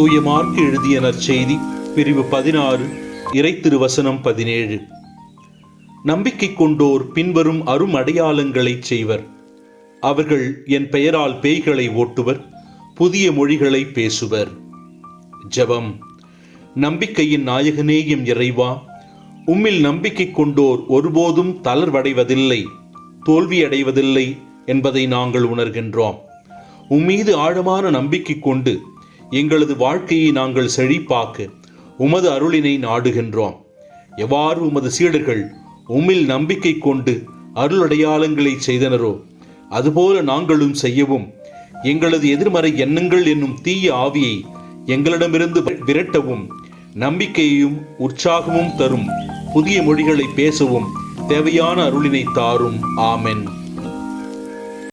தூய மார்க்கு எழுதிய நற்செய்தி பிரிவு 16 இறை திருவசனம் 17. நம்பிக்கை கொண்டோர் பின்வரும் அரும் அடையாளங்களை செய்வர். அவர்கள் என் பெயரால் பேய்களை ஓட்டுவர், புதிய மொழிகளை பேசுவர். ஜெபம். நம்பிக்கையின் நாயகனே எம் இறைவா, உம்மில் நம்பிக்கை கொண்டோர் ஒருபோதும் தளர்வடைவதில்லை, தோல்வியடைவதில்லை என்பதை நாங்கள் உணர்கின்றோம். உம்மீது ஆழமான நம்பிக்கை கொண்டு எங்களது வாழ்க்கையை நாங்கள் செழிப்பாக்க உமது அருளினை நாடுகின்றோம். எவ்வாறு உமது சீடர்கள் உம்மில் நம்பிக்கை கொண்டு அருளடையாளங்களை செய்தனரோ அதுபோல நாங்களும் செய்யவும், எங்களது எதிர்மறை எண்ணங்கள் என்னும் தீய ஆவியை எங்களிடமிருந்து விரட்டவும், நம்பிக்கையையும் உற்சாகமும் தரும் புதிய மொழிகளை பேசவும் தேவையான அருளினை தாரும். ஆமென்.